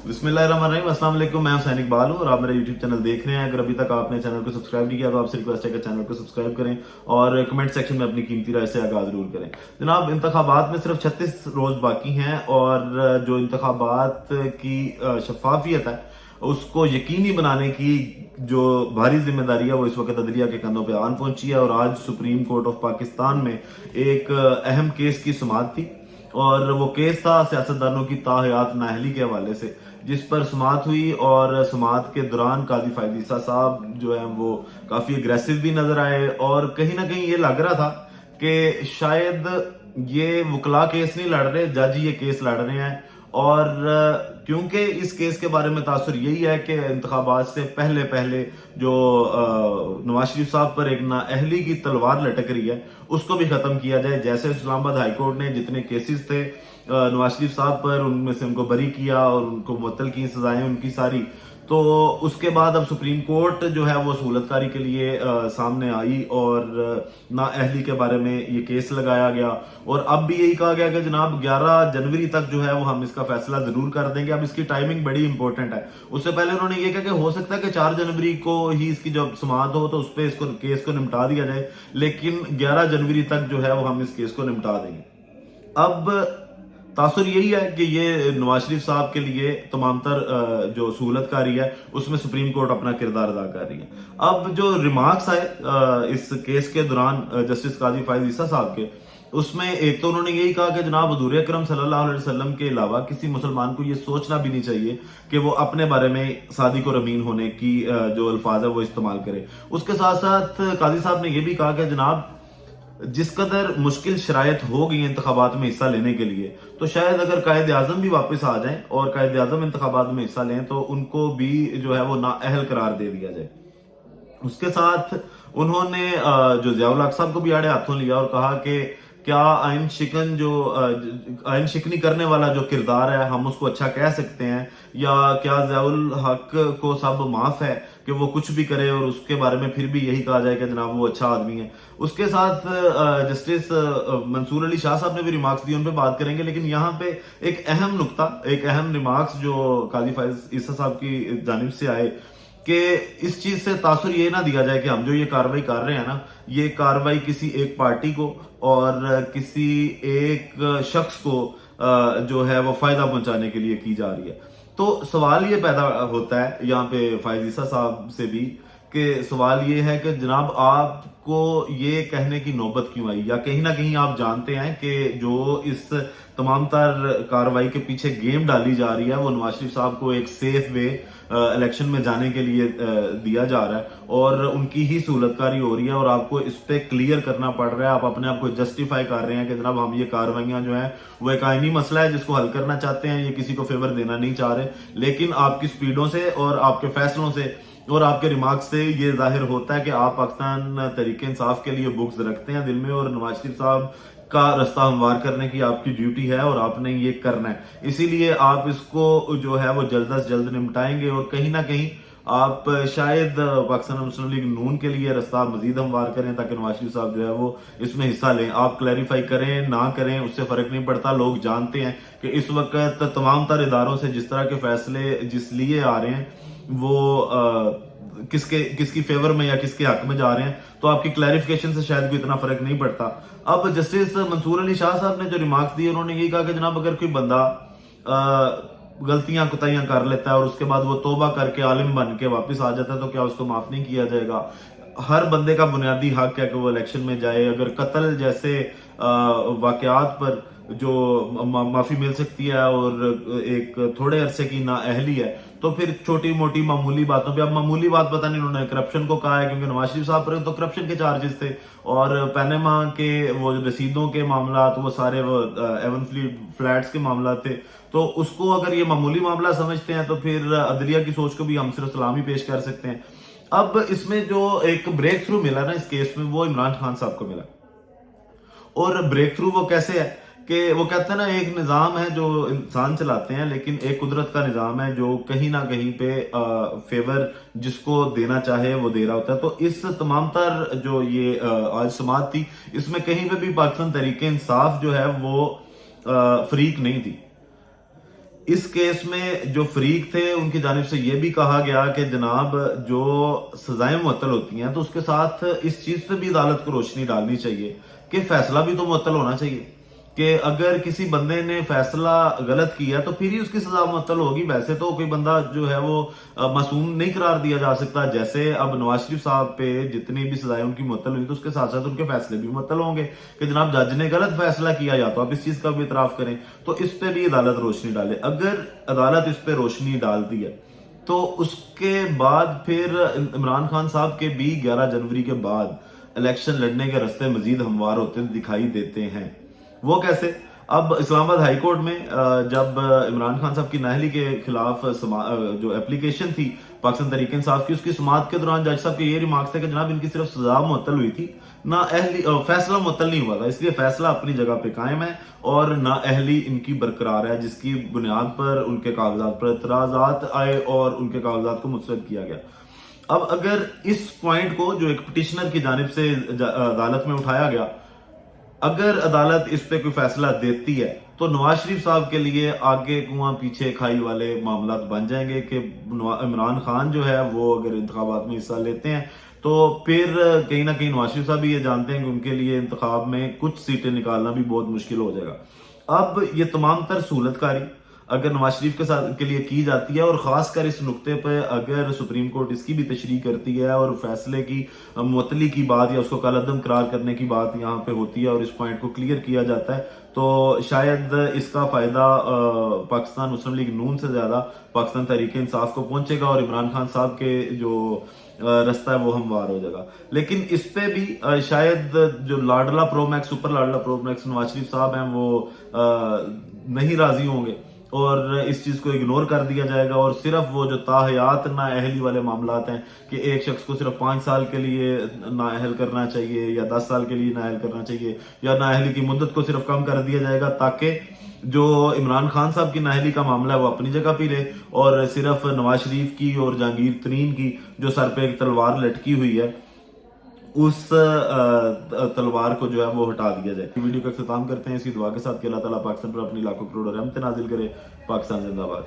बिस्मिल्लाहिर्रहमानिर्रहीम, अस्सलाम वालेकुम। मैं हुसैन इकबाल हूँ और आप मेरा यूट्यूब चैनल देख रहे हैं। अगर अभी तक आपने चैनल को सब्सक्राइब नहीं किया तो आपसे रिक्वेस्ट है कि चैनल को सब्सक्राइब करें और कमेंट सेक्शन में अपनी कीमती राय से आगाज़ जरूर करें। जनाब, इंतखाबात में सिर्फ 36 रोज बाकी हैं और जो इंतखाबात की शफाफियत है उसको यकीनी बनाने की जो भारी जिम्मेदारी है वो इस वक्त अदलिया के कंधों पे आन पहुंची है। और आज सुप्रीम कोर्ट ऑफ पाकिस्तान में एक अहम केस की सुमात थी और वो केस था सियासतदानों की ताहयात नाअहली के हवाले से, जिस पर सुमात हुई। और सुमात के दौरान काजी फायद ईसा साहब जो है वो काफी अग्रेसिव भी नजर आए और कहीं ना कहीं ये लग रहा था कि शायद ये वकला केस नहीं लड़ रहे, जज ये केस लड़ रहे हैं। और क्योंकि इस केस के बारे में तासुर यही है कि इंतखाबात से पहले पहले जो नवाज शरीफ साहब पर एक नाअहली की तलवार लटक रही है उसको भी खत्म किया जाए। जैसे इस्लामाबाद हाईकोर्ट ने जितने केसेस थे नवाज शरीफ साहब पर, उनमें से उनको बरी किया और उनको मुअत्तल की सजाएं उनकी सारी, तो उसके बाद अब सुप्रीम कोर्ट जो है वो सहूलतकारी के लिए सामने आई और नाअहली के बारे में ये केस लगाया गया। और अब भी यही कहा गया कि जनाब 11 जनवरी तक जो है वो हम इसका फैसला जरूर कर देंगे। अब इसकी टाइमिंग बड़ी इंपॉर्टेंट है। उससे पहले उन्होंने ये कहा कि हो सकता है कि 4 जनवरी को ही इसकी जब समाअत हो तो उस पर इसको केस को निपटा दिया जाए, लेकिन 11 जनवरी तक जो है वो हम इस केस को निपटा देंगे। अब तासुर यही है कि ये नवाज शरीफ साहब के लिए तमाम तर जो सहूलतकारी है उसमें सुप्रीम कोर्ट अपना किरदार अदा कर रही है। अब जो रिमार्क्स आए इस केस के दौरान जस्टिस काजी फायद ईसा साहब के, उसमें एक तो उन्होंने यही कहा कि जनाब हुजूर अकरम सल्लल्लाहु अलैहि वसल्लम के अलावा किसी मुसलमान को ये सोचना भी नहीं चाहिए कि वो अपने बारे में सादिक और अमीन होने की जो अल्फाज है वो इस्तेमाल करे। उसके साथ साथ काजी साहब ने यह भी कहा कि जनाब जिस कदर मुश्किल शरायत हो गई इंतखाबात में हिस्सा लेने के लिए, तो शायद अगर कायद आजम भी वापस आ जाएं और कायद आजम इंतखाबात में हिस्सा लें तो उनको भी जो है वो नाअहल करार दे दिया जाए। उसके साथ उन्होंने जो ज़ियाउल हक साहब को भी आड़े हाथों लिया और कहा कि क्या आइन शिकन जो आइन शिकनी करने वाला जो किरदार है हम उसको अच्छा कह सकते हैं, या क्या ज़ियाउल हक को सब माफ है कि वो कुछ भी करे और उसके बारे में फिर भी यही कहा जाए कि जनाब वो अच्छा आदमी है। उसके साथ जस्टिस मंसूर अली शाह साहब ने भी रिमार्क्स दिए, उन पे बात करेंगे। लेकिन यहाँ पे एक अहम नुक्ता, एक अहम रिमार्क्स जो काजी फायद ईसा साहब की जानिब से आए कि इस चीज से तासुर ये ना दिया जाए कि हम जो ये कार्रवाई कर रहे हैं ना, ये कार्रवाई किसी एक पार्टी को और किसी एक शख्स को जो है वो फायदा पहुंचाने के लिए की जा रही है। तो सवाल ये पैदा होता है यहाँ पे फायद ईसा साहब से भी कि सवाल ये है कि जनाब आपको ये कहने की नौबत क्यों आई, या कहीं ना कहीं आप जानते हैं कि जो इस तमाम तर कार्रवाई के पीछे गेम डाली जा रही है वो नवाज शरीफ साहब को एक सेफ वे इलेक्शन में जाने के लिए दिया जा रहा है और उनकी ही सहूलतकारी हो रही है और आपको इस पे क्लियर करना पड़ रहा है। आप अपने आप को जस्टिफाई कर रहे हैं कि जनाब हम ये कार्रवाइयां जो है वो एक आईनी मसला है जिसको हल करना चाहते हैं, ये किसी को फेवर देना नहीं चाह रहे। लेकिन आपकी स्पीडों से और आपके फैसलों से और आपके रिमार्क से ये जाहिर होता है कि आप पाकिस्तान तहरीक इंसाफ के लिए बुक्स रखते हैं दिल में और नवाज शरीफ साहब का रास्ता हमवार करने की आपकी ड्यूटी है और आपने ये करना है। इसीलिए आप इसको जो है वो जल्द से जल्द निपटाएंगे और कहीं ना कहीं आप शायद पाकिस्तान मुस्लिम लीग नून के लिए रास्ता मजीद हमवार करें ताकि नवाज शरीफ साहब जो है वो इसमें हिस्सा लें। आप क्लैरिफाई करें ना करें उससे फर्क नहीं पड़ता। लोग जानते हैं कि इस वक्त तमाम तर इदारों से जिस तरह के फैसले जिस लिए आ रहे हैं वो किसकी फेवर में या किसके हक में जा रहे हैं, तो आपकी क्लैरिफिकेशन से शायद कोई इतना फर्क नहीं पड़ता। अब जस्टिस मंसूर अली शाह साहब ने जो रिमार्क्स दिए उन्होंने यही कहा कि जनाब अगर कोई बंदा गलतियां कुताइयां कर लेता है और उसके बाद वो तौबा करके आलिम बन के वापस आ जाता है तो क्या उसको माफ नहीं किया जाएगा। हर बंदे का बुनियादी हक है कि वो इलेक्शन में जाए। अगर कत्ल जैसे वाकयात पर जो माफी मिल सकती है और एक थोड़े अरसे की नाअहली है तो फिर छोटी मोटी मामूली बातों पे, अब मामूली बात पता नहीं उन्होंने करप्शन को कहा है क्योंकि नवाज शरीफ साहब पर तो करप्शन के चार्जेस थे और पैनामा के वो रसीदों के मामला वो सारे वो एवन फ्लैट्स के मामला थे, तो उसको अगर ये मामूली मामला समझते हैं तो फिर अदलिया की सोच को भी हम सिर्फ सलामी पेश कर सकते हैं। अब इसमें जो एक ब्रेक थ्रू मिला ना इस केस में वो इमरान खान साहब को मिला। और ब्रेक थ्रू वो कैसे है कि वो कहते हैं ना एक निज़ाम है जो इंसान चलाते हैं लेकिन एक कुदरत का निज़ाम है जो कहीं ना कहीं पे फेवर जिसको देना चाहे वो दे रहा होता है। तो इस तमाम तर जो ये आज समाअत थी इसमें कहीं पे भी पाकिस्तान तहरीक इंसाफ जो है वो फरीक नहीं थी। इस केस में जो फरीक थे उनकी जानिब से यह भी कहा गया कि जनाब जो सजाएं मुअत्तल होती हैं तो उसके साथ इस चीज पे भी अदालत को रोशनी डालनी चाहिए कि फैसला भी तो मुअत्तल होना चाहिए, कि अगर किसी बंदे ने फैसला गलत किया तो फिर ही उसकी सजा मुअत्तल होगी। वैसे तो कोई बंदा जो है वो मासूम नहीं करार दिया जा सकता। जैसे अब नवाज शरीफ साहब पे जितनी भी सजाएं उनकी मुअत्तल हुई तो उसके साथ साथ उनके फैसले भी मुअत्तल होंगे कि जनाब जज ने गलत फैसला किया, या तो आप इस चीज का भी इतराफ करें। तो इस पे भी अदालत रोशनी डाले। अगर अदालत इस पे रोशनी डालती है तो उसके बाद फिर इमरान खान साहब के भी 11 जनवरी के बाद इलेक्शन लड़ने के रास्ते मजीद हमवार होते दिखाई देते हैं। वो कैसे? अब इस्लामाबाद हाई कोर्ट में जब इमरान खान साहब की नाअहली के खिलाफ जो एप्लीकेशन थी पाकिस्तान तहरीक इंसाफ की, उसकी समाअत के दौरान जज साहब के ये रिमार्क्स थे कि जनाब इनकी सिर्फ सजा मुअत्तल हुई थी, ना अहली फैसला मुअत्तल नहीं हुआ था, इसलिए फैसला अपनी जगह पे कायम है और ना अहली इनकी बरकरार है, जिसकी बुनियाद पर उनके कागजात पर एतराजात आए और उनके कागजात को मुस्तरद किया गया। अब अगर इस पॉइंट को जो एक पिटिशनर की जानिब से अदालत में उठाया गया, अगर अदालत इस पे कोई फैसला देती है तो नवाज शरीफ साहब के लिए आगे कुआं पीछे खाई वाले मामला बन जाएंगे कि इमरान खान जो है वो अगर इंतखाबात में हिस्सा लेते हैं तो फिर कहीं ना कहीं नवाज शरीफ साहब भी ये जानते हैं कि उनके लिए इंतखाब में कुछ सीटें निकालना भी बहुत मुश्किल हो जाएगा। अब ये तमाम तर सहूलतकारी अगर नवाज शरीफ के साथ के लिए की जाती है और खासकर इस नुक्ते पर अगर सुप्रीम कोर्ट इसकी भी तशरीह करती है और फैसले की मुअत्तली की बात या उसको कलअदम करार करने की बात यहाँ पे होती है और इस पॉइंट को क्लियर किया जाता है, तो शायद इसका फायदा पाकिस्तान मुस्लिम लीग नून से ज्यादा पाकिस्तान तहरीक इंसाफ को पहुंचेगा और इमरान खान साहब के जो रास्ता है वो हमवार हो जाएगा। लेकिन इस पे भी शायद जो लाडला प्रो मैक्स सुपर लाडला प्रो मैक्स नवाज शरीफ साहब हैं वो नहीं राजी होंगे और इस चीज को इग्नोर कर दिया जाएगा और सिर्फ वो जो ताहयात नाअहली वाले मामलात हैं कि एक शख्स को सिर्फ 5 साल के लिए नाअहल करना चाहिए या 10 साल के लिए नाअहल करना चाहिए या नाअहली की मुद्दत को सिर्फ कम कर दिया जाएगा, ताकि जो इमरान खान साहब की नाअहली का मामला है वो अपनी जगह पे रहे और सिर्फ नवाज शरीफ की और जहांगीर तरीन की जो सर पे एक तलवार लटकी हुई है उस तलवार को जो है वो हटा दिया जाए। वीडियो का इख्तिताम करते हैं इसी दुआ के साथ कि अल्लाह ताला पाकिस्तान पर अपनी लाखों करोड़ों रहमतें नाजिल करे। पाकिस्तान जिंदाबाद।